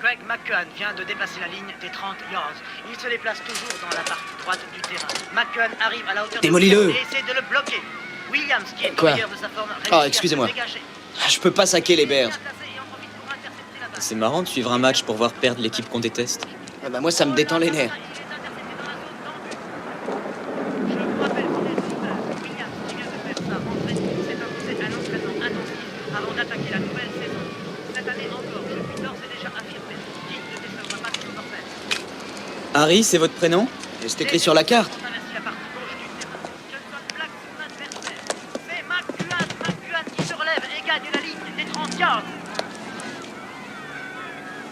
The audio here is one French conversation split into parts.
Craig McKeown vient de dépasser la ligne des 30 yards. Il se déplace toujours dans la partie droite du terrain. McKeown arrive à la hauteur Démolis-le. et essaie de le bloquer. Williams, qui est au Quoi? meilleur de sa forme, Oh, excusez-moi. Je peux pas saquer les Bears. C'est marrant de suivre un match pour voir perdre l'équipe qu'on déteste. Ah bah moi, ça me détend les nerfs. Harry, c'est votre prénom? C'est écrit sur la carte. C'est McKeown qui se relève et gagne la ligne des 30 yards.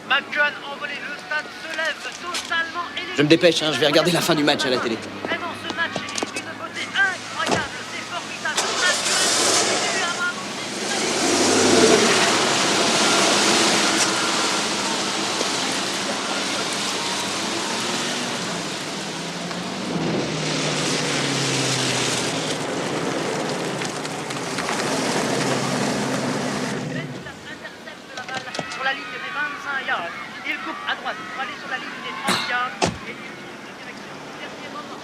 McKeown envolé, le stade se lève totalement électrique. Je me dépêche, hein, je vais regarder la fin du match à la télé. Vraiment, ce match est d'une beauté incroyable, c'est formidable. McKeown continue à avancer. Sur la ligne des 25 yards. Il coupe à droite pour aller sur la ligne des 30 yards. Et il change de direction au dernier moment.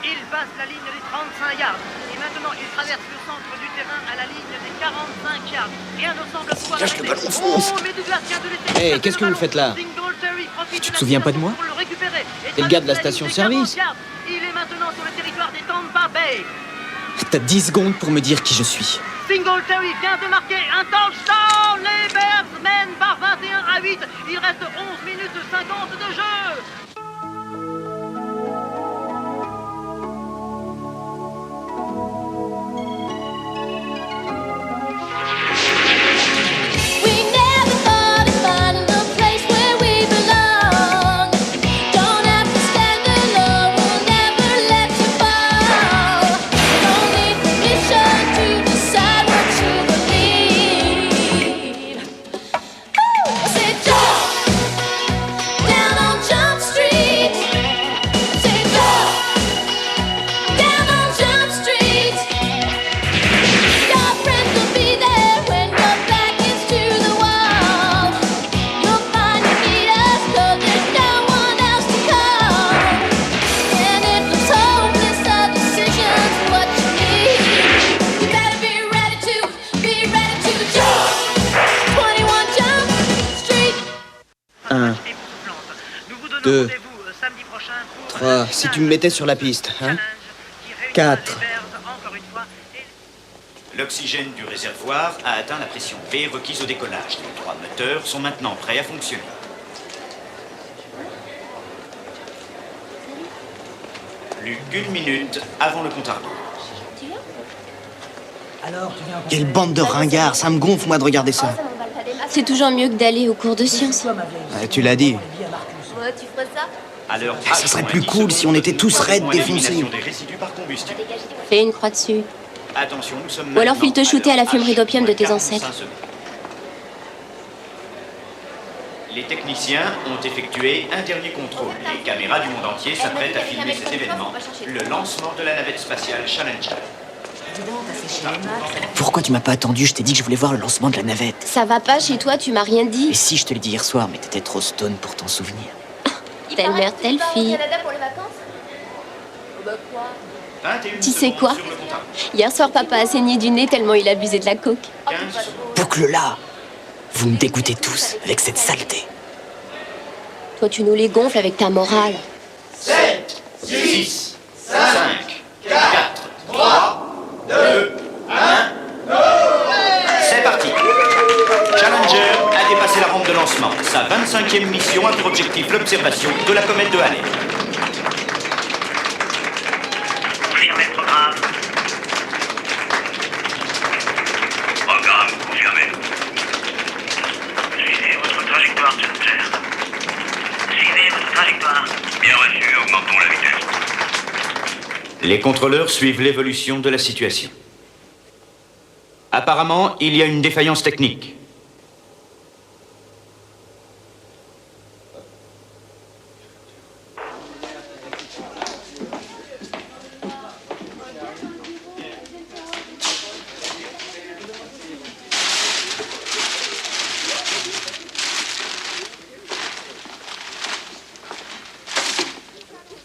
Il passe la ligne des 35 yards. Et maintenant, il traverse le centre du terrain à la ligne des 45 yards. Rien ne semble pouvoir Cache le l'arrêter. ballon, fonce. Oh, mais Douglas vient de laisser Hey, échapper qu'est-ce le que vous ballon. faites là? Singletary profite Tu de te la souviens pas de situation moi? pour le récupérer et T'es le gars de la traverse station ligne des 40 service. yards. Il est maintenant sur le territoire des Tampa Bay. T'as 10 secondes pour me dire qui je suis. Singletary vient de marquer un touchdown. Les Bears mènent par 21-8. Il reste 11 minutes 50 de jeu. We never thought of finding a place where we belong. Don't have to stand alone, we'll never let you fall. Don't need permission to decide what you believe. Ooh, I said jump down on Jump Street. I said jump down on Jump Street. Your friends will be there when your back is to the wall. You'll find you need us 'cause there's no one else to call. And it looks hopeless, a decision's what you need. You better be ready to jump. 21 Jump Street. Un, Nous vous donnons 2, rendez-vous samedi prochain pour 3, si tu me mettais sur la piste, hein. challenge qui réunira 4. les Bears encore une fois et L'oxygène du réservoir a atteint la pression P requise au décollage. Les 3 moteurs sont maintenant prêts à fonctionner. Plus qu'1 minute avant le compte à rebours. Quelle bande de ringards, ça me gonfle, moi, de regarder ça. C'est toujours mieux que d'aller au cours de sciences. Tu l'as dit. Ouais, tu ferais ça? À l'heure Ça serait plus cool si on était tous raides défoncés. Élimination des résidus par combustible. Fais une croix dessus. Attention, nous sommes Ou alors maintenant file te shooter à la l'heure fumerie H, d'opium de tes 45 ancêtres. secondes. Les techniciens ont effectué un dernier contrôle. Les caméras du monde entier s'apprêtent à filmer cet événement, le lancement de la navette spatiale Challenger. Pourquoi tu m'as pas attendu? Je t'ai dit que je voulais voir le lancement de la navette. Ça va pas chez toi, tu m'as rien Et dit. si, je te l'ai dit hier soir, mais t'étais trop stone pour t'en souvenir. Telle mère, telle fille. pour les vacances? Bah quoi? 21 Tu sais secondes quoi? sur le compte à rebours. Hier soir, papa a saigné du nez tellement il abusait de la coke. 15 secondes. Boucle-la! Vous me dégoûtez tous avec cette saleté. Toi, tu nous les gonfles avec ta morale. 7, 6, 5, 4, 3, 2, 1. C'est parti. Challenger a dépassé la rampe de lancement. Sa 25e mission a pour objectif l'observation de la comète de Halley. Confirmé le programme. Programme confirmé. Suivez votre trajectoire, Challenger. Suivez votre trajectoire. Bien reçu, augmentons la vitesse. Les contrôleurs suivent l'évolution de la situation. Apparemment, il y a une défaillance technique.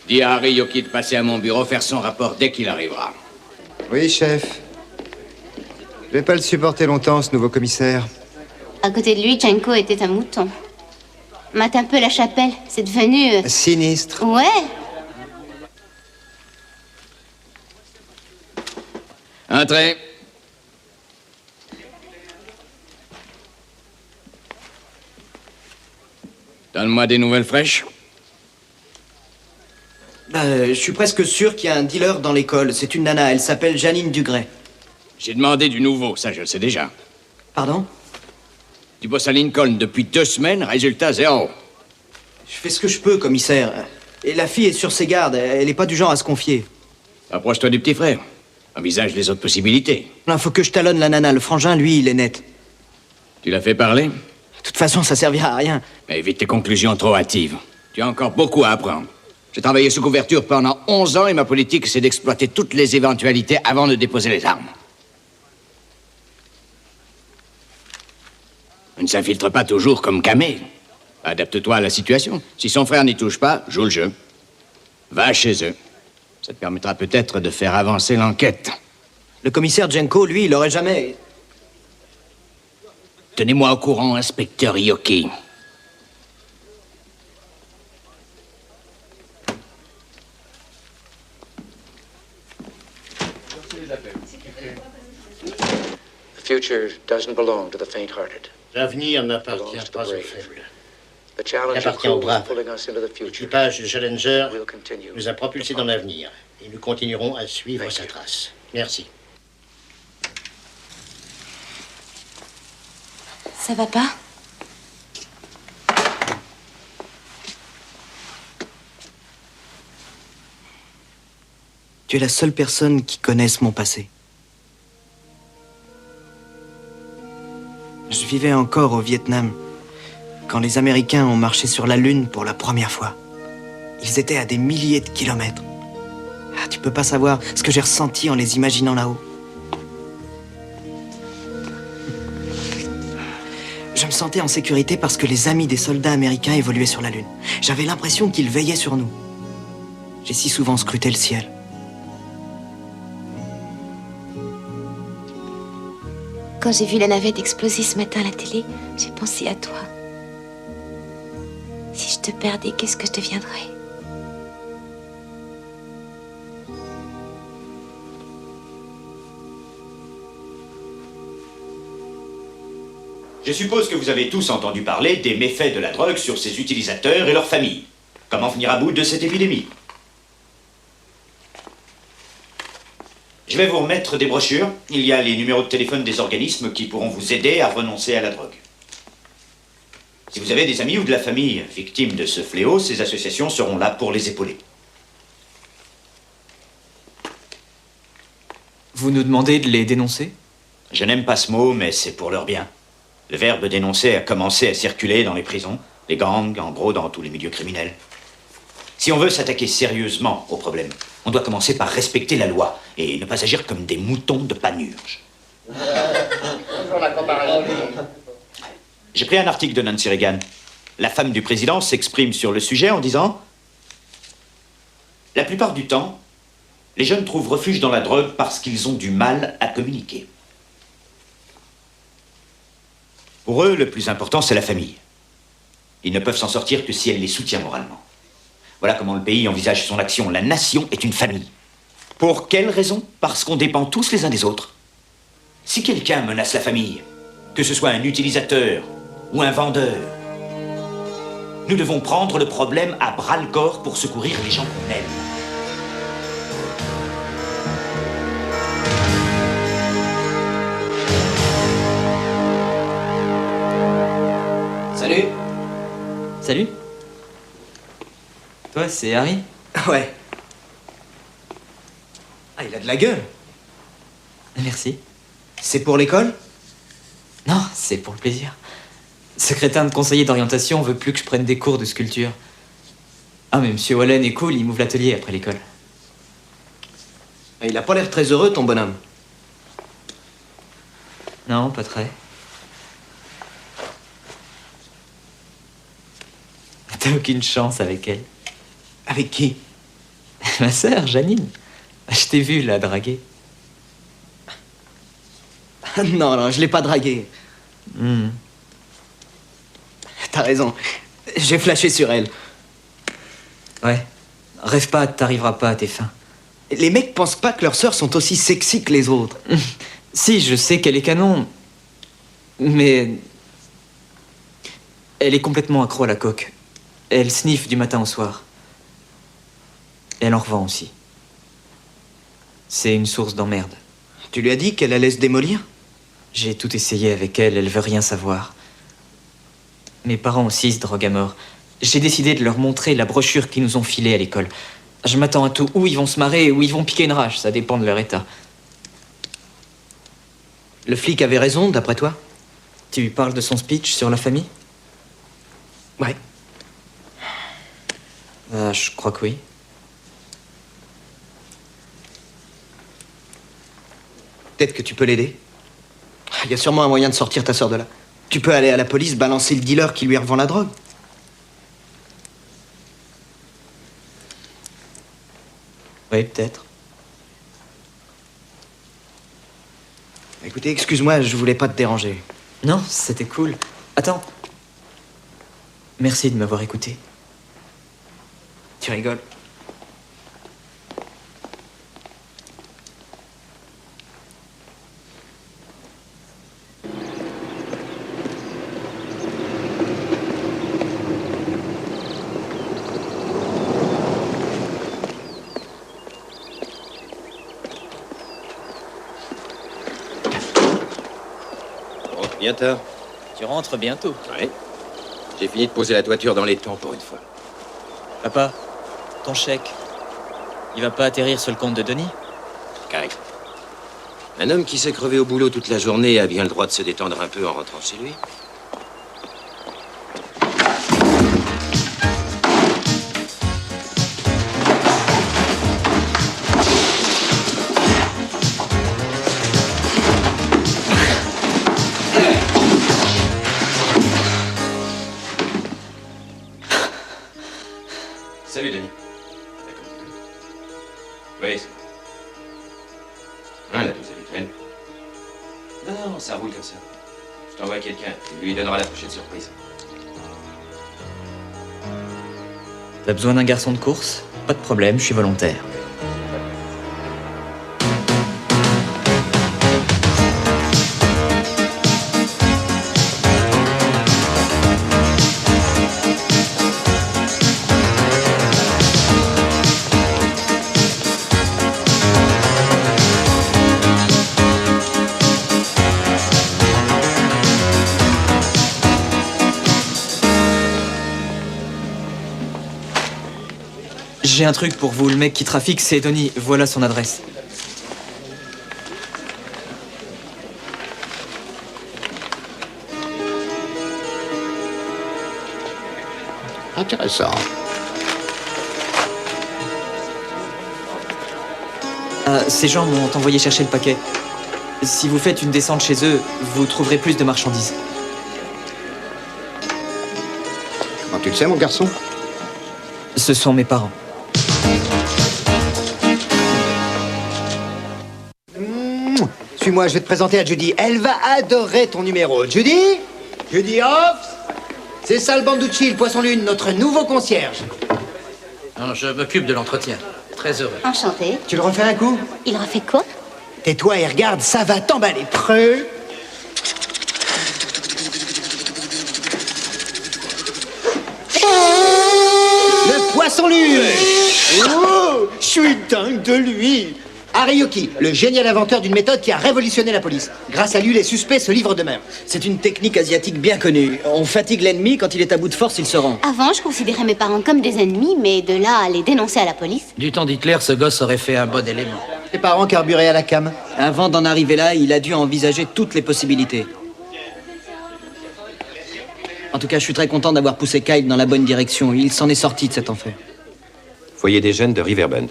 Dis à Harry Yoki de passer à mon bureau faire son rapport dès qu'il arrivera. Oui, chef. Je vais pas le supporter longtemps, ce nouveau commissaire. À côté de lui, Jenko était un mouton. Mate un peu la chapelle, c'est devenu... Sinistre. Ouais. Entrez. Donne-moi des nouvelles fraîches. Je suis presque sûr qu'il y a un dealer dans l'école. C'est une nana, elle s'appelle Janine Dugray. J'ai demandé du nouveau, ça je le sais déjà. Pardon? Tu bosses à Lincoln depuis 2 semaines, résultat 0. Je fais ce que je peux, commissaire. Et la fille est sur ses gardes, elle est pas du genre à se confier. Approche-toi du petit frère. Envisage les autres possibilités. Non, faut que je talonne la nana. Le frangin, lui, il est net. Tu l'as fait parler? De toute façon, ça servira à rien. Mais évite tes conclusions trop hâtives. Tu as encore beaucoup à apprendre. J'ai travaillé sous couverture pendant 11 ans et ma politique, c'est d'exploiter toutes les éventualités avant de déposer les armes. On ne s'infiltre pas toujours comme Camé. Adapte-toi à la situation. Si son frère n'y touche pas, joue le jeu. Va chez eux. Ça te permettra peut-être de faire avancer l'enquête. Le commissaire Jenko, lui, il aurait jamais... Tenez-moi au courant, inspecteur Yoki. The future doesn't belong to the faint-hearted. L'avenir n'appartient pas aux faibles. The Il challenge appartient aux of braves. pulling us into the future. L'équipage du Challenger We'll continue. nous a propulsés dans l'avenir et nous continuerons à suivre sa trace. Merci. Ça va pas? Tu es la seule personne qui connaisse mon passé. Je vivais encore au Vietnam, quand les Américains ont marché sur la Lune pour la première fois. Ils étaient à des milliers de kilomètres. Ah, tu peux pas savoir ce que j'ai ressenti en les imaginant là-haut. Je me sentais en sécurité parce que les amis des soldats américains évoluaient sur la Lune. J'avais l'impression qu'ils veillaient sur nous. J'ai si souvent scruté le ciel. Quand j'ai vu la navette exploser ce matin à la télé, j'ai pensé à toi. Si je te perdais, qu'est-ce que je deviendrais? Je suppose que vous avez tous entendu parler des méfaits de la drogue sur ses utilisateurs et leurs familles. Comment venir à bout de cette épidémie? Je vais vous remettre des brochures. Il y a les numéros de téléphone des organismes qui pourront vous aider à renoncer à la drogue. Si vous avez des amis ou de la famille victimes de ce fléau, ces associations seront là pour les épauler. Vous nous demandez de les dénoncer? Je n'aime pas ce mot, mais c'est pour leur bien. Le verbe dénoncer a commencé à circuler dans les prisons, les gangs, en gros dans tous les milieux criminels. Si on veut s'attaquer sérieusement au problème, on doit commencer par respecter la loi et ne pas agir comme des moutons de panurge. J'ai pris un article de Nancy Reagan. La femme du président s'exprime sur le sujet en disant « La plupart du temps, les jeunes trouvent refuge dans la drogue parce qu'ils ont du mal à communiquer. Pour eux, le plus important, c'est la famille. Ils ne peuvent s'en sortir que si elle les soutient moralement. Voilà comment le pays envisage son action. La nation est une famille. Pour quelle raison? Parce qu'on dépend tous les uns des autres. Si quelqu'un menace la famille, que ce soit un utilisateur ou un vendeur, nous devons prendre le problème à bras-le-corps pour secourir les gens qu'on aime. Salut. Salut. Toi, c'est Harry? Ouais. Ah, il a de la gueule. Merci. C'est pour l'école? Non, c'est pour le plaisir. Ce crétin de conseiller d'orientation veut plus que je prenne des cours de sculpture. Ah, mais Monsieur Wallen est cool, il m'ouvre l'atelier après l'école. Il a pas l'air très heureux, ton bonhomme. Non, pas très. T'as aucune chance avec elle. Avec qui? Ma sœur, Janine. Je t'ai vu la draguer. Non, non, je l'ai pas draguée. T'as raison. J'ai flashé sur elle. Ouais. Rêve pas, t'arriveras pas à tes fins. Les mecs pensent pas que leurs sœurs sont aussi sexy que les autres. Si, je sais qu'elle est canon. Mais... elle est complètement accro à la coke. Elle sniffe du matin au soir. Elle en revend aussi. C'est une source d'emmerde. Tu lui as dit qu'elle allait se démolir? J'ai tout essayé avec elle, elle veut rien savoir. Mes parents aussi se droguent à mort. J'ai décidé de leur montrer la brochure qu'ils nous ont filée à l'école. Je m'attends à tout. Où ils vont se marrer, où ils vont piquer une rage, ça dépend de leur état. Le flic avait raison, d'après toi? Tu parles de son speech sur la famille? Ouais. Je crois que oui. Peut-être que tu peux l'aider. Il y a sûrement un moyen de sortir ta sœur de là. Tu peux aller à la police, balancer le dealer qui lui revend la drogue. Oui, peut-être. Écoutez, excuse-moi, je voulais pas te déranger. Non, c'était cool. Attends. Merci de m'avoir écouté. Tu rigoles? Bien tard. Tu rentres bientôt. Oui. J'ai fini de poser la toiture dans les temps pour une fois. Papa, ton chèque, il va pas atterrir sur le compte de Denis? Correct. Un homme qui s'est crevé au boulot toute la journée a bien le droit de se détendre un peu en rentrant chez lui. Salut, Denis. Oui, c'est bon. La dose habituelle. Non, ça roule comme ça. Je t'envoie quelqu'un. Tu lui donneras la prochaine surprise. T'as besoin d'un garçon de course? Pas de problème, je suis volontaire. J'ai un truc pour vous, le mec qui trafique, c'est Denis. Voilà son adresse. Intéressant. Ces gens m'ont envoyé chercher le paquet. Si vous faites une descente chez eux, vous trouverez plus de marchandises. Comment tu le sais, mon garçon? Ce sont mes parents. Suis-moi, je vais te présenter à Judy. Elle va adorer ton numéro. Judy? Judy Hobbs? C'est Sal Banducci, le poisson lune, notre nouveau concierge. Non, je m'occupe de l'entretien. Très heureux. Enchanté. Tu le refais un coup? Il refait quoi? Tais-toi et regarde, ça va t'emballer. Preux. Le poisson lune. Oh, je suis dingue de lui. Ariyoki, le génial inventeur d'une méthode qui a révolutionné la police. Grâce à lui, les suspects se livrent d'eux-mêmes. C'est une technique asiatique bien connue. On fatigue l'ennemi, quand il est à bout de force, il se rend. Avant, je considérais mes parents comme des ennemis, mais de là à les dénoncer à la police. Du temps d'Hitler, ce gosse aurait fait un bon élément. Tes parents carburaient à la cam. Avant d'en arriver là, il a dû envisager toutes les possibilités. En tout cas, je suis très content d'avoir poussé Kyle dans la bonne direction. Il s'en est sorti de cet enfer. Foyer des jeunes de Riverbend.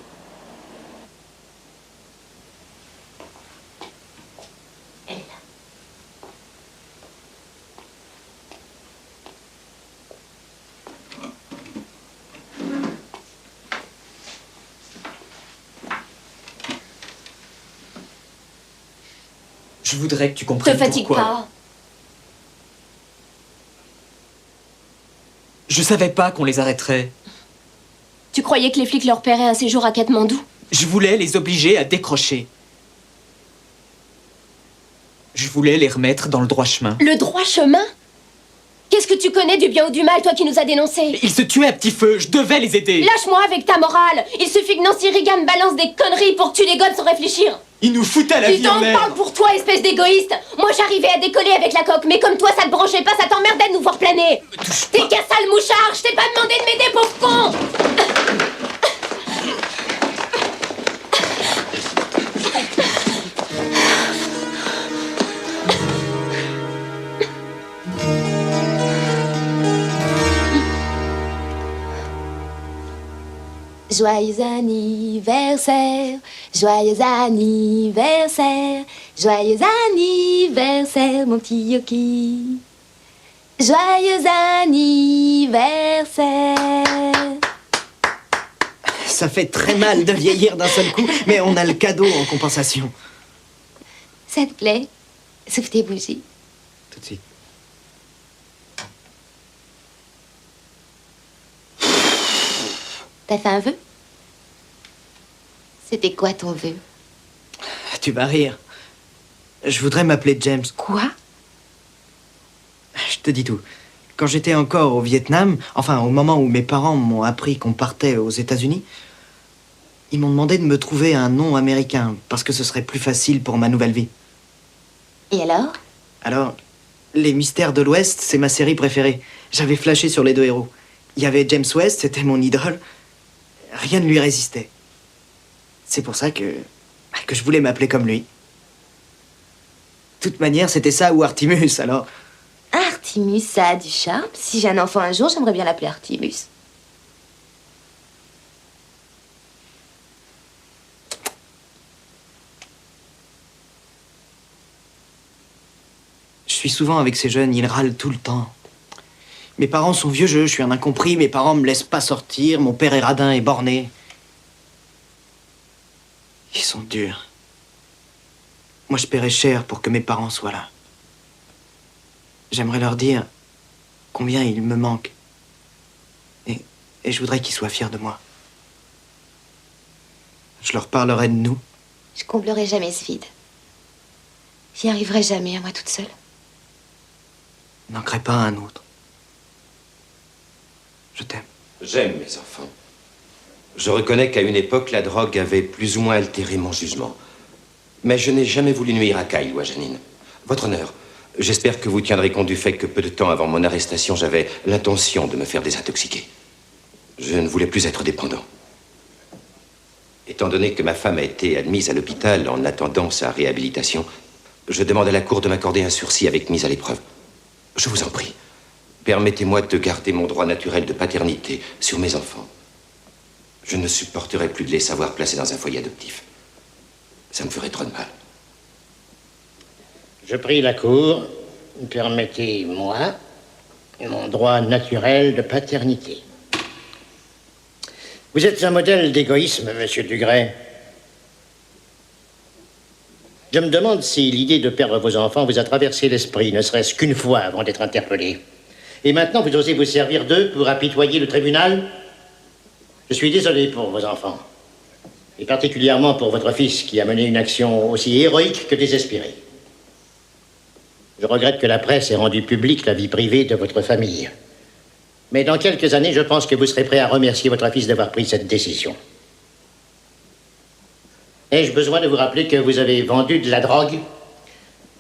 Je voudrais que tu comprennes Te fatigue pourquoi. pas. Je savais pas qu'on les arrêterait. Tu croyais que les flics leur paieraient un séjour à Katmandou? Je voulais les obliger à décrocher. Je voulais les remettre dans le droit chemin. Le droit chemin? Qu'est-ce que tu connais du bien ou du mal, toi qui nous as dénoncés? Ils se tuaient à petit feu, je devais les aider. Lâche-moi avec ta morale. Il suffit que Nancy Reagan balance des conneries pour que tu les godes sans réfléchir. Ils nous foutaient la Tu vie en t'en l'air. parles pour toi, espèce d'égoïste. Moi, j'arrivais à décoller avec la coque, mais comme toi, ça te branchait pas, ça t'emmerdait de nous voir planer. T'es qu'un sale mouchard. Je t'ai pas demandé de m'aider, pauvre con. Joyeux anniversaire, joyeux anniversaire, joyeux anniversaire, mon petit Yoki. Joyeux anniversaire. Ça fait très mal de vieillir d'un seul coup, mais on a le cadeau en compensation. Ça te plaît? Souffle tes bougies. Tout de suite. T'as fait un vœu? C'était quoi ton vœu? Tu vas rire. Je voudrais m'appeler James. Quoi? Je te dis tout. Quand j'étais encore au Vietnam, enfin au moment où mes parents m'ont appris qu'on partait aux États-Unis, ils m'ont demandé de me trouver un nom américain parce que ce serait plus facile pour ma nouvelle vie. Et alors? Alors, Les Mystères de l'Ouest, c'est ma série préférée. J'avais flashé sur les deux héros. Il y avait James West, c'était mon idole. Rien ne lui résistait. C'est pour ça que je voulais m'appeler comme lui. De toute manière, c'était ça ou Artemus, alors... Artemus, ça a du charme. Si j'ai un enfant un jour, j'aimerais bien l'appeler Artemus. Je suis souvent avec ces jeunes, ils râlent tout le temps. Mes parents sont vieux jeux, je suis un incompris, mes parents me laissent pas sortir, mon père est radin et borné. Ils sont durs. Moi, je paierais cher pour que mes parents soient là. J'aimerais leur dire combien ils me manquent. Et je voudrais qu'ils soient fiers de moi. Je leur parlerai de nous. Je comblerai jamais ce vide. J'y arriverai jamais à moi toute seule. Je n'en crée pas un autre. Je t'aime. J'aime mes enfants. Je reconnais qu'à une époque, la drogue avait plus ou moins altéré mon jugement. Mais je n'ai jamais voulu nuire à Kyle ou à Janine. Votre honneur, j'espère que vous tiendrez compte du fait que peu de temps avant mon arrestation, j'avais l'intention de me faire désintoxiquer. Je ne voulais plus être dépendant. Étant donné que ma femme a été admise à l'hôpital en attendant sa réhabilitation, je demande à la Cour de m'accorder un sursis avec mise à l'épreuve. Je vous en prie, permettez-moi de garder mon droit naturel de paternité sur mes enfants. Je ne supporterai plus de les savoir placés dans un foyer adoptif. Ça me ferait trop de mal. Je prie la Cour, permettez-moi mon droit naturel de paternité. Vous êtes un modèle d'égoïsme, monsieur Dugray. Je me demande si l'idée de perdre vos enfants vous a traversé l'esprit, ne serait-ce qu'une fois avant d'être interpellé. Et maintenant, vous osez vous servir d'eux pour apitoyer le tribunal? Je suis désolé pour vos enfants. Et particulièrement pour votre fils qui a mené une action aussi héroïque que désespérée. Je regrette que la presse ait rendu publique la vie privée de votre famille. Mais dans quelques années, je pense que vous serez prêt à remercier votre fils d'avoir pris cette décision. Ai-je besoin de vous rappeler que vous avez vendu de la drogue?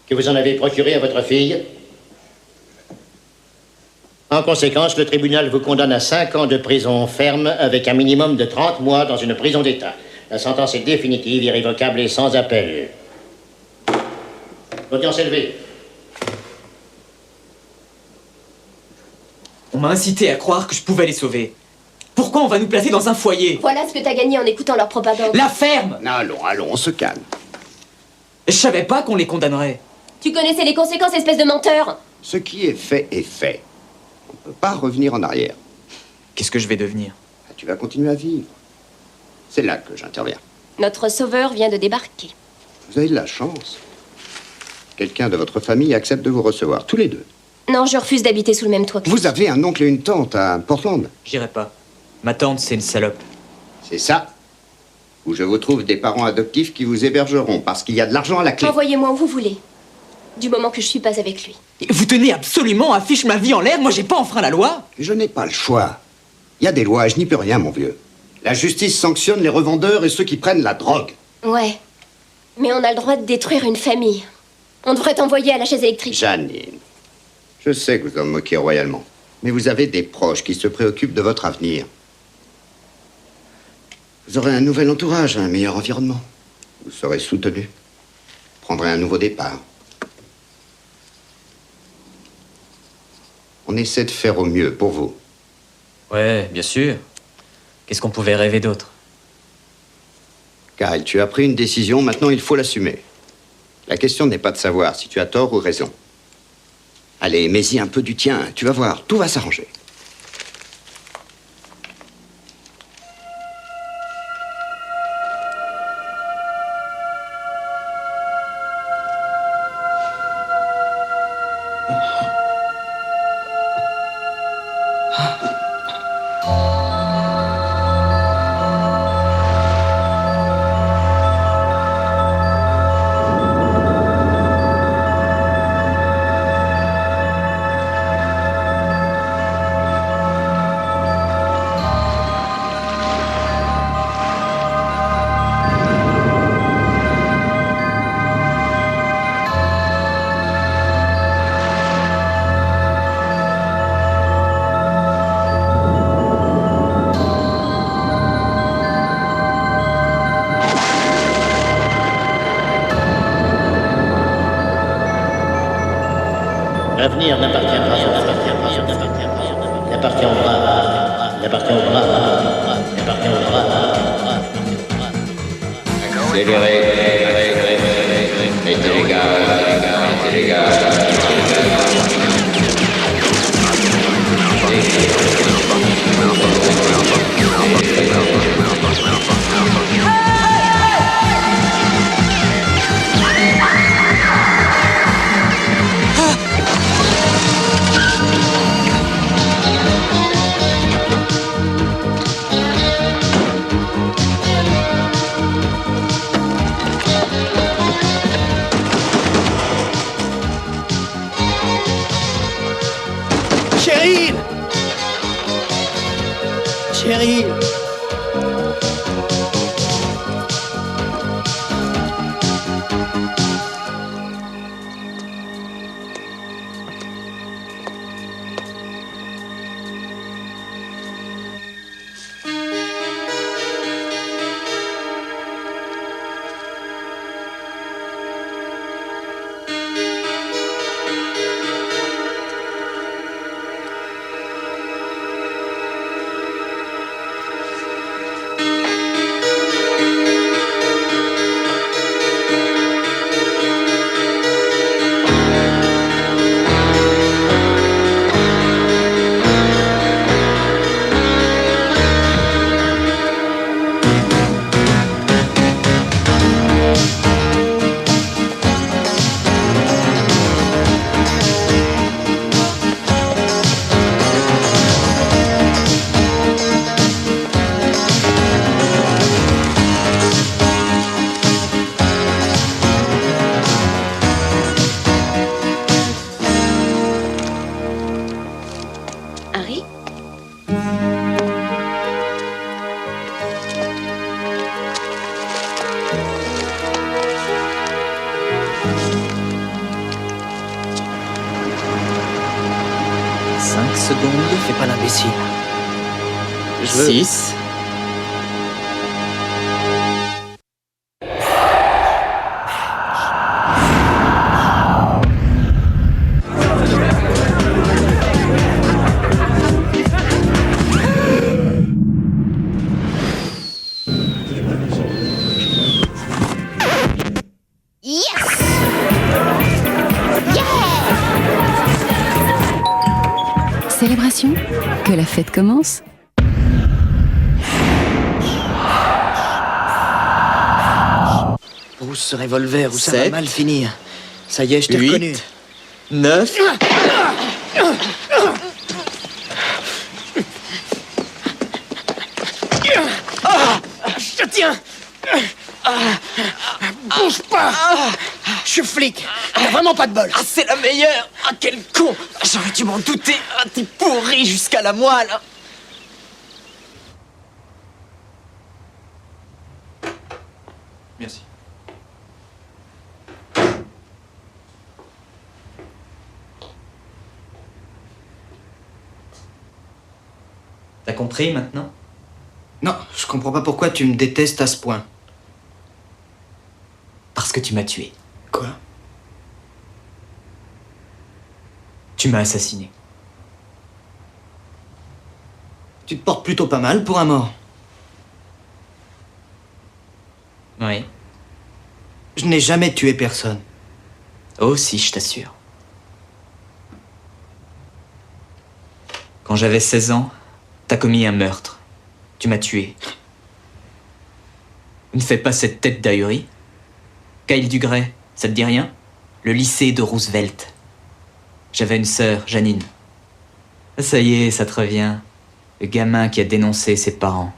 Que vous en avez procuré à votre fille? En conséquence, le tribunal vous condamne à 5 ans de prison ferme avec un minimum de 30 mois dans une prison d'État. La sentence est définitive, irrévocable et sans appel. L'audience est levée. On m'a incité à croire que je pouvais les sauver. Pourquoi on va nous placer dans un foyer? Voilà ce que t'as gagné en écoutant leur propagande. La ferme! Allons, on se calme. Je savais pas qu'on les condamnerait. Tu connaissais les conséquences, espèce de menteur. Ce qui est fait est fait. On ne peut pas revenir en arrière. Qu'est-ce que je vais devenir? Tu vas continuer à vivre. C'est là que j'interviens. Notre sauveur vient de débarquer. Vous avez de la chance. quelqu'un de votre famille accepte de vous recevoir, tous les deux. Non, je refuse d'habiter sous le même toit que Vous avez un oncle et une tante à Portland. J'irai pas. Ma tante, c'est une salope. C'est ça. Où je vous trouve des parents adoptifs qui vous hébergeront parce qu'il y a de l'argent à la clé. Envoyez-moi où vous voulez. Du moment que je suis pas avec lui. Vous tenez absolument à fiche ma vie en l'air? Moi, j'ai pas enfreint la loi. Je n'ai pas le choix. Il y a des lois, je n'y peux rien, mon vieux. La justice sanctionne les revendeurs et ceux qui prennent la drogue. Ouais. Mais on a le droit de détruire une famille. On devrait t'envoyer à la chaise électrique. Janine, je sais que vous en moquez royalement, mais vous avez des proches qui se préoccupent de votre avenir. Vous aurez un nouvel entourage, un meilleur environnement. Vous serez soutenu. Prendrez un nouveau départ. On essaie de faire au mieux pour vous. Ouais, bien sûr. Qu'est-ce qu'on pouvait rêver d'autre? Kyle, tu as pris une décision, maintenant il faut l'assumer. La question n'est pas de savoir si tu as tort ou raison. Allez, mets-y un peu du tien, tu vas voir, tout va s'arranger. L'avenir n'appartient pas il appartient au bras, il appartient au bras, il appartient au bras. Mettez les gars. Cheryl! Cheryl! Harry? Cinq secondes, fais pas l'imbécile. 6. Célébration? Que la fête commence? Pousse ce revolver ou ça va mal finir. Ça y est, je t'ai 8, reconnu. 9... Je te tiens. Bouge pas. Je suis flic. T'as vraiment pas de bol. Ah, c'est la meilleure. Ah, quel con. J'aurais dû m'en douter. Ah, t'es pourri jusqu'à la moelle. Merci. T'as compris maintenant? Non, je comprends pas pourquoi tu me détestes à ce point. Parce que tu m'as tué. Quoi? Tu m'as assassiné. Tu te portes plutôt pas mal pour un mort. Oui. Je n'ai jamais tué personne. Oh si, je t'assure. Quand j'avais 16 ans, t'as commis un meurtre. Tu m'as tué. Ne fais pas cette tête d'ahuri. Kyle Dugray, ça te dit rien? Le lycée de Roosevelt. J'avais une sœur, Janine. Ça y est, ça te revient. Le gamin qui a dénoncé ses parents.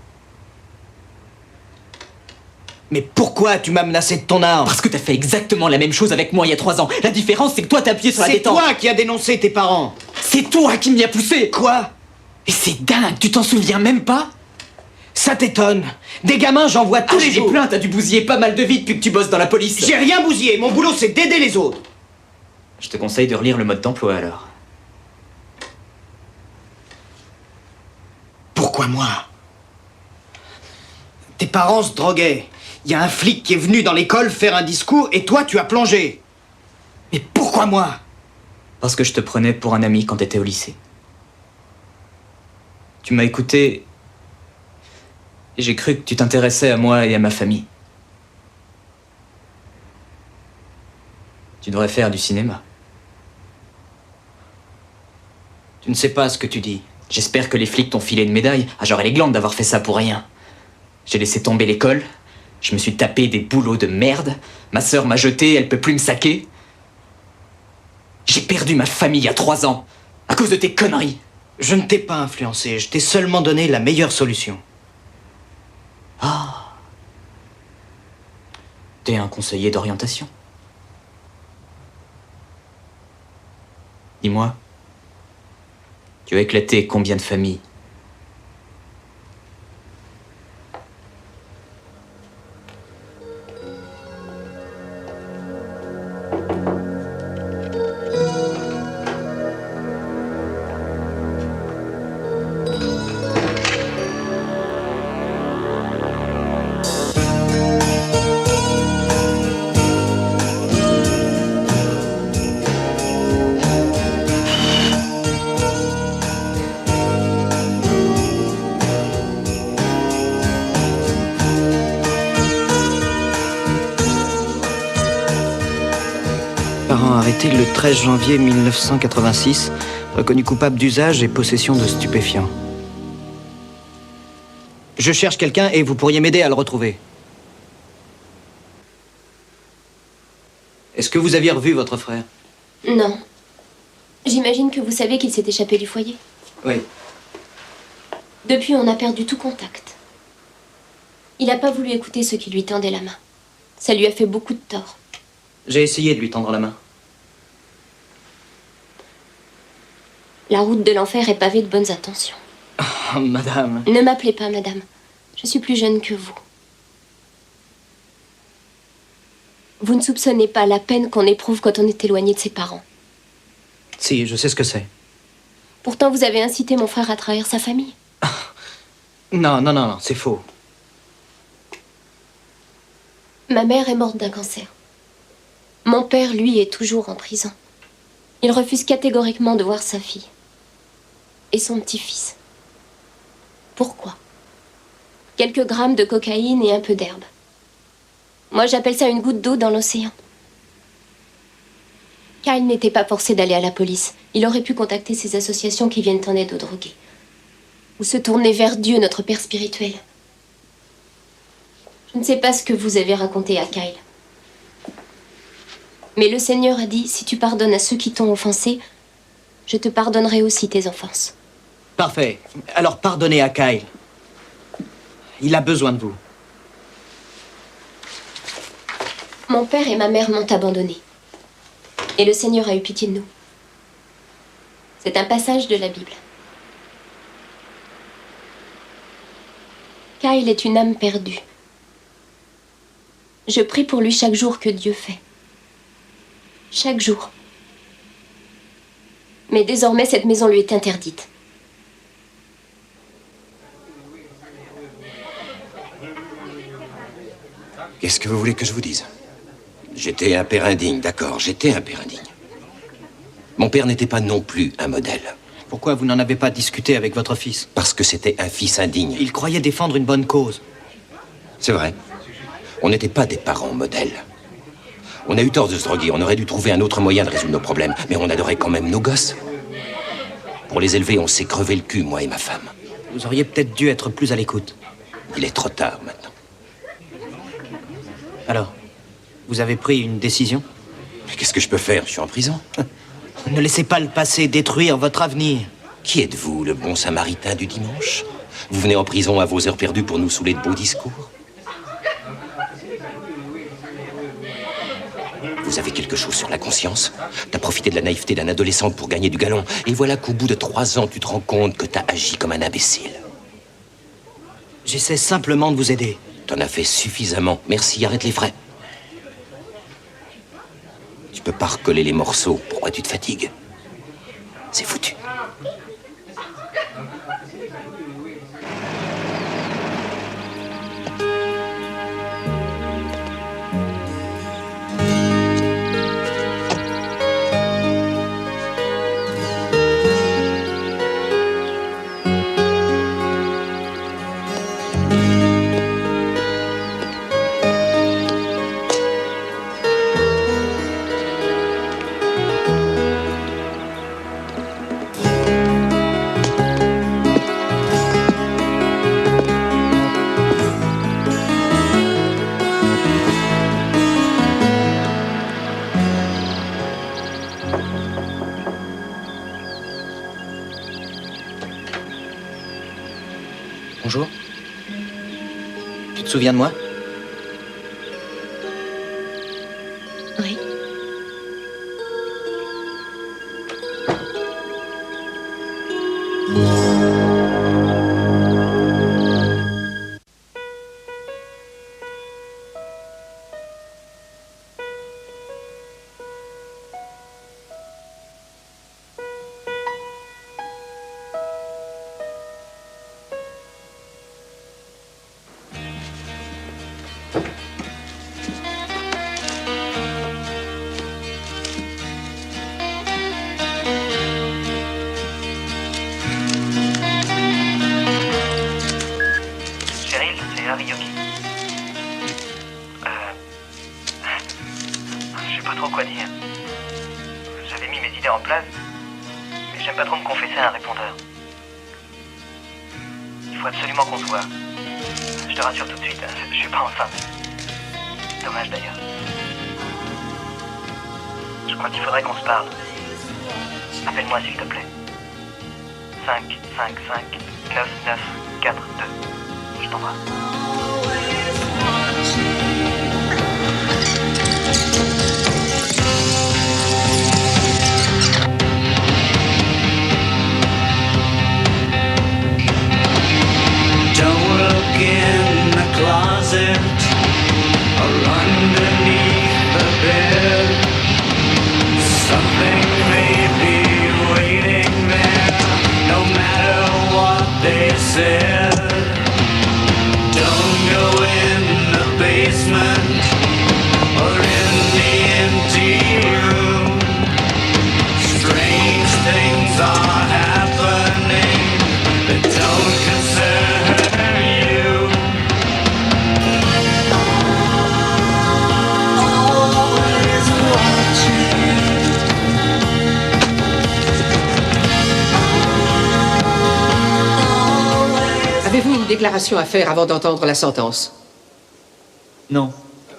Mais pourquoi tu m'as menacé de ton arme? Parce que t'as fait exactement la même chose avec moi il y a 3 ans. La différence, c'est que toi, t'as appuyé sur la détente. C'est toi qui as dénoncé tes parents. C'est toi qui m'y as poussé. Quoi? Et c'est dingue, tu t'en souviens même pas? Ça t'étonne. Des gamins, j'en vois tous les j'ai jours. plein, t'as dû bousiller pas mal de vie depuis que tu bosses dans la police. J'ai rien bousillé. Mon boulot, c'est d'aider les autres. Je te conseille de relire le mode d'emploi alors. Pourquoi moi? Tes parents se droguaient. Il y a un flic qui est venu dans l'école faire un discours et toi, tu as plongé. Mais pourquoi moi? Parce que je te prenais pour un ami quand t'étais au lycée. Tu m'as écouté et j'ai cru que tu t'intéressais à moi et à ma famille. Tu devrais faire du cinéma. Tu ne sais pas ce que tu dis. J'espère que les flics t'ont filé une médaille. Ah, j'aurais les glandes d'avoir fait ça pour rien. J'ai laissé tomber l'école. Je me suis tapé des boulots de merde. Ma sœur m'a jeté, elle peut plus me saquer. J'ai perdu ma famille à 3 ans. À cause de tes conneries. Je ne t'ai pas influencé. Je t'ai seulement donné la meilleure solution. Ah. T'es un conseiller d'orientation. Dis-moi. Tu as éclaté combien de familles? Arrêté le 13 janvier 1986, reconnu coupable d'usage et possession de stupéfiants. Je cherche quelqu'un et vous pourriez m'aider à le retrouver. Est-ce que vous aviez revu votre frère? Non. J'imagine que vous savez qu'il s'est échappé du foyer. Oui. Depuis, on a perdu tout contact. Il n'a pas voulu écouter ceux qui lui tendaient la main. Ça lui a fait beaucoup de tort. J'ai essayé de lui tendre la main. La route de l'enfer est pavée de bonnes intentions. Oh, madame. Ne m'appelez pas madame. Je suis plus jeune que vous. Vous ne soupçonnez pas la peine qu'on éprouve quand on est éloigné de ses parents. Si, je sais ce que c'est. Pourtant, vous avez incité mon frère à trahir sa famille. Non, c'est faux. Ma mère est morte d'un cancer. Mon père, lui, est toujours en prison. Il refuse catégoriquement de voir sa fille. Et son petit-fils. Pourquoi? Quelques grammes de cocaïne et un peu d'herbe. Moi, j'appelle ça une goutte d'eau dans l'océan. Kyle n'était pas forcé d'aller à la police. Il aurait pu contacter ces associations qui viennent en aide aux drogués. Ou se tourner vers Dieu, notre Père spirituel. Je ne sais pas ce que vous avez raconté à Kyle. Mais le Seigneur a dit, si tu pardonnes à ceux qui t'ont offensé, je te pardonnerai aussi tes offenses. Parfait. Alors pardonnez à Kyle. Il a besoin de vous. Mon père et ma mère m'ont abandonné. Et le Seigneur a eu pitié de nous. C'est un passage de la Bible. Kyle est une âme perdue. Je prie pour lui chaque jour que Dieu fait. Chaque jour. Mais désormais, cette maison lui est interdite. Qu'est-ce que vous voulez que je vous dise? J'étais un père indigne, d'accord, j'étais un père indigne. Mon père n'était pas non plus un modèle. Pourquoi vous n'en avez pas discuté avec votre fils? Parce que c'était un fils indigne. Il croyait défendre une bonne cause. C'est vrai. On n'était pas des parents modèles. On a eu tort de se droguer, on aurait dû trouver un autre moyen de résoudre nos problèmes, mais on adorait quand même nos gosses. Pour les élever, on s'est crevé le cul, moi et ma femme. Vous auriez peut-être dû être plus à l'écoute. Il est trop tard maintenant. Alors, vous avez pris une décision? Mais qu'est-ce que je peux faire? Je suis en prison. Ne laissez pas le passé détruire votre avenir. Qui êtes-vous, le bon samaritain du dimanche? Vous venez en prison à vos heures perdues pour nous saouler de beaux discours? Vous avez quelque chose sur la conscience? T'as profité de la naïveté d'un adolescent pour gagner du galon. Et voilà qu'au bout de 3 ans, tu te rends compte que t'as agi comme un imbécile. J'essaie simplement de vous aider. T'en as fait suffisamment. Merci, arrête les frais. Tu peux pas recoller les morceaux. Pourquoi tu te fatigues? C'est foutu. Bonjour. Tu te souviens de moi? Oui. Cheryl, c'est Ariyoki. Je sais pas trop quoi dire. J'avais mis mes idées en place, mais j'aime pas trop me confesser à un répondeur. Il faut absolument qu'on se voit. Je te rassure tout de suite, je suis pas enceinte. Dommage d'ailleurs. Je crois qu'il faudrait qu'on se parle. Appelle-moi s'il te plaît. 5, 5, 5, 9, 9, 4, 2. Je t'embrasse. Don't look in the closet or underneath the bed. Something may be waiting there, no matter what they said. Don't go in the basement or in the empty room. Strange things are happening that don't concern you. Always watching. Avez-vous une déclaration à faire avant d'entendre la sentence? Non.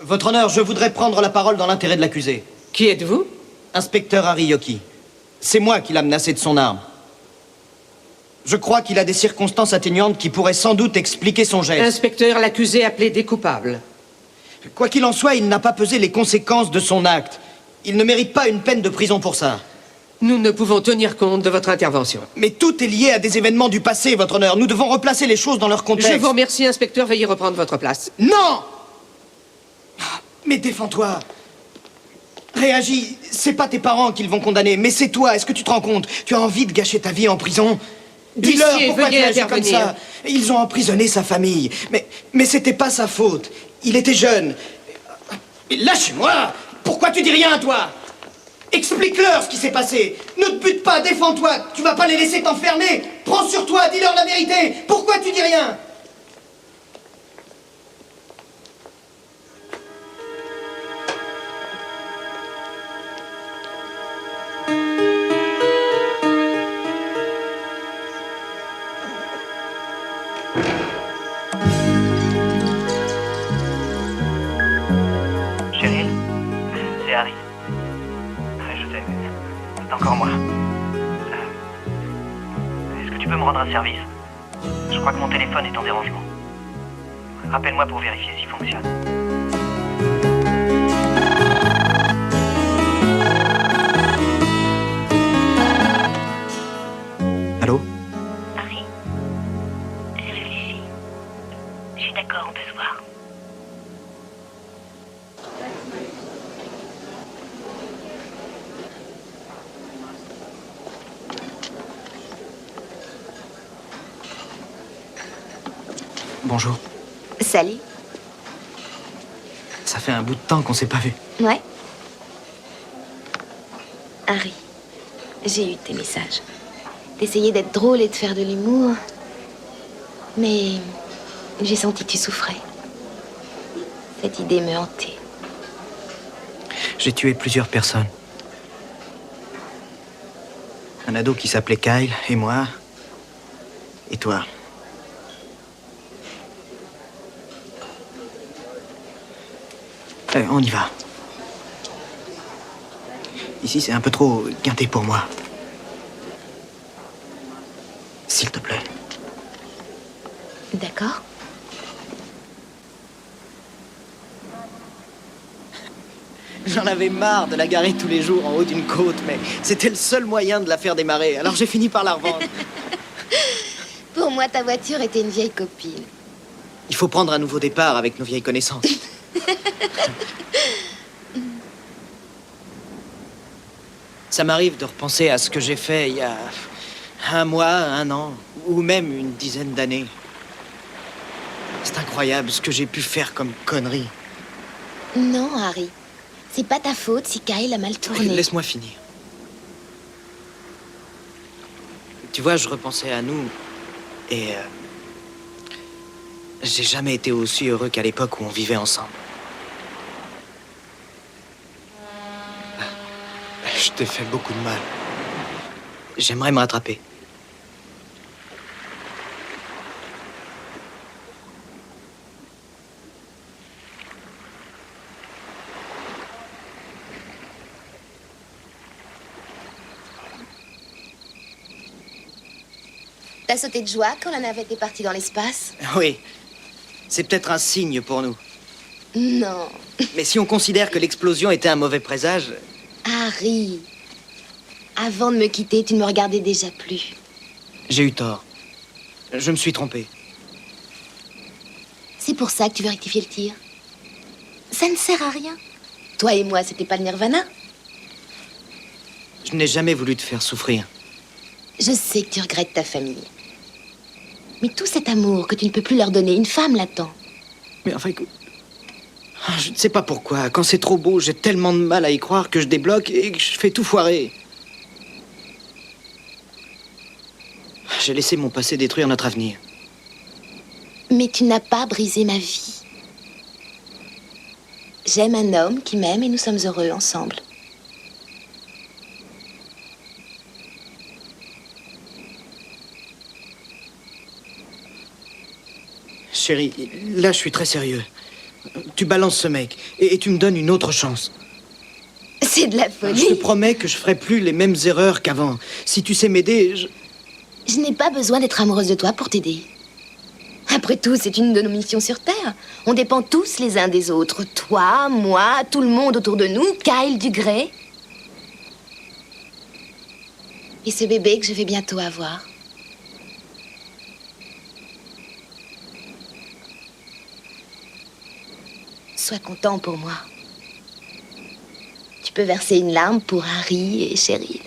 Votre honneur, je voudrais prendre la parole dans l'intérêt de l'accusé. Qui êtes-vous? Inspecteur Ariyoki. C'est moi qui l'a menacé de son arme. Je crois qu'il a des circonstances atténuantes qui pourraient sans doute expliquer son geste. Inspecteur, l'accusé a plaidé coupable. Quoi qu'il en soit, il n'a pas pesé les conséquences de son acte. Il ne mérite pas une peine de prison pour ça. Nous ne pouvons tenir compte de votre intervention. Mais tout est lié à des événements du passé, votre honneur. Nous devons replacer les choses dans leur contexte. Je vous remercie, inspecteur. Veuillez reprendre votre place. Non! Mais défends-toi. Réagis. C'est pas tes parents qui vont condamner, mais c'est toi. Est-ce que tu te rends compte? Tu as envie de gâcher ta vie en prison? Dis-leur Huissier, pourquoi tu veuillez agis comme intervenir. ça. Ils ont emprisonné sa famille. Mais c'était pas sa faute. Il était jeune. Mais lâche-moi! Pourquoi tu dis rien, toi? Explique-leur ce qui s'est passé. Ne te bute pas, défends-toi. Tu vas pas les laisser t'enfermer. Prends sur toi, dis-leur la vérité. Pourquoi tu dis rien? Cheryl, c'est Harry. Je sais, c'est encore moi. Est-ce que tu peux me rendre un service? Je crois que mon téléphone est en dérangement. Rappelle-moi pour vérifier s'il fonctionne. Allô? Harry, réfléchis. Je suis d'accord, on peut se voir. Bonjour. Salut. Ça fait un bout de temps qu'on s'est pas vu. Ouais. Harry, j'ai eu tes messages. T'essayais d'être drôle et de faire de l'humour. Mais j'ai senti que tu souffrais. Cette idée me hantait. J'ai tué plusieurs personnes. Un ado qui s'appelait Kyle, et moi, et toi. On y va. Ici, c'est un peu trop guindé pour moi. S'il te plaît. D'accord. J'en avais marre de la garer tous les jours en haut d'une côte, mais c'était le seul moyen de la faire démarrer, alors j'ai fini par la revendre. Pour moi, ta voiture était une vieille copine. Il faut prendre un nouveau départ avec nos vieilles connaissances. Ça m'arrive de repenser à ce que j'ai fait il y a un mois, un an, ou même une dizaine d'années. C'est incroyable ce que j'ai pu faire comme connerie. Non, Harry. C'est pas ta faute si Kyle a mal tourné. Laisse-moi finir. Tu vois, je repensais à nous et j'ai jamais été aussi heureux qu'à l'époque où on vivait ensemble. Je t'ai fait beaucoup de mal. J'aimerais me rattraper. T'as sauté de joie quand la navette est partie dans l'espace? Oui, c'est peut-être un signe pour nous. Non. Mais si on considère que l'explosion était un mauvais présage... Harry, avant de me quitter, tu ne me regardais déjà plus. J'ai eu tort. Je me suis trompé. C'est pour ça que tu veux rectifier le tir? Ça ne sert à rien. Toi et moi, c'était pas le nirvana? Je n'ai jamais voulu te faire souffrir. Je sais que tu regrettes ta famille. Mais tout cet amour que tu ne peux plus leur donner, une femme l'attend. Mais enfin, écoute... Je ne sais pas pourquoi. Quand c'est trop beau, j'ai tellement de mal à y croire que je débloque et que je fais tout foirer. J'ai laissé mon passé détruire notre avenir. Mais tu n'as pas brisé ma vie. J'aime un homme qui m'aime et nous sommes heureux ensemble. Chérie, là, je suis très sérieux. Tu balances ce mec et tu me donnes une autre chance. C'est de la folie. Je te promets que je ferai plus les mêmes erreurs qu'avant. Si tu sais m'aider, Je n'ai pas besoin d'être amoureuse de toi pour t'aider. Après tout, c'est une de nos missions sur Terre. On dépend tous les uns des autres. Toi, moi, tout le monde autour de nous, Kyle Dugré. Et ce bébé que je vais bientôt avoir. Sois content pour moi. Tu peux verser une larme pour Harry et Cheryl.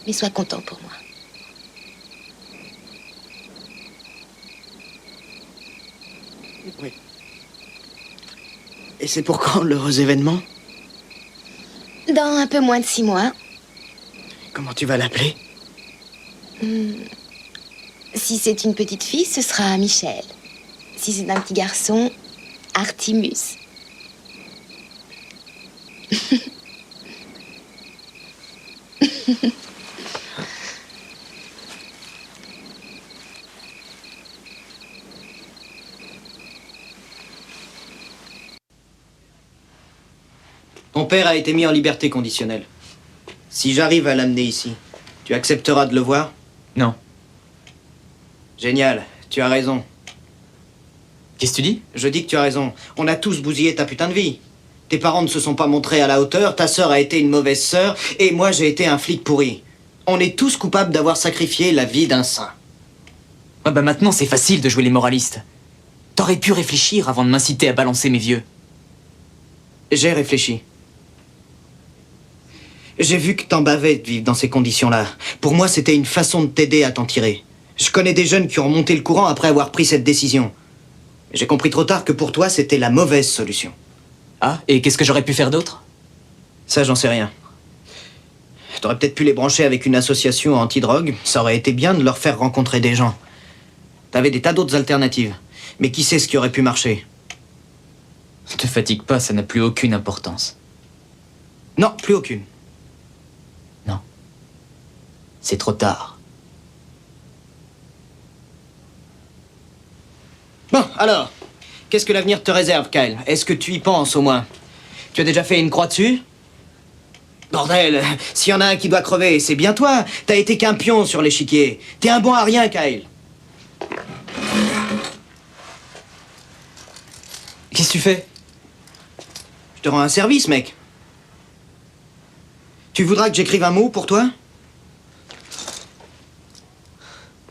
Mais sois content pour moi. Oui. Et c'est pour quand l'heureux événement? Dans un peu moins de 6 mois. Comment tu vas l'appeler? Si c'est une petite fille, ce sera Michel. Si c'est un petit garçon, Artemus. Ton père a été mis en liberté conditionnelle. Si j'arrive à l'amener ici, tu accepteras de le voir? Non. Génial, tu as raison. Qu'est-ce que tu dis? Je dis que tu as raison. On a tous bousillé ta putain de vie. Tes parents ne se sont pas montrés à la hauteur, ta sœur a été une mauvaise sœur, et moi j'ai été un flic pourri. On est tous coupables d'avoir sacrifié la vie d'un saint. Ah bah maintenant c'est facile de jouer les moralistes. T'aurais pu réfléchir avant de m'inciter à balancer mes vieux. J'ai réfléchi. J'ai vu que t'en bavais de vivre dans ces conditions-là. Pour moi, c'était une façon de t'aider à t'en tirer. Je connais des jeunes qui ont remonté le courant après avoir pris cette décision. J'ai compris trop tard que pour toi, c'était la mauvaise solution. Ah, et qu'est-ce que j'aurais pu faire d'autre? Ça, j'en sais rien. T'aurais peut-être pu les brancher avec une association anti-drogue. Ça aurait été bien de leur faire rencontrer des gens. T'avais des tas d'autres alternatives. Mais qui sait ce qui aurait pu marcher? Ne te fatigue pas, ça n'a plus aucune importance. Non, plus aucune. Non. C'est trop tard. Bon, alors, qu'est-ce que l'avenir te réserve, Kyle? Est-ce que tu y penses, au moins? Tu as déjà fait une croix dessus? Bordel, s'il y en a un qui doit crever, c'est bien toi. T'as été qu'un pion sur l'échiquier. T'es un bon à rien, Kyle. Qu'est-ce que tu fais? Je te rends un service, mec. Tu voudras que j'écrive un mot pour toi?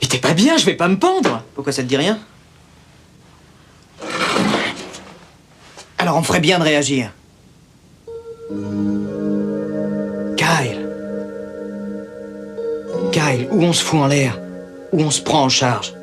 Mais t'es pas bien, je vais pas me pendre. Pourquoi ça te dit rien? Alors on ferait bien de réagir. Kyle. Kyle, ou on se fout en l'air, ou on se prend en charge.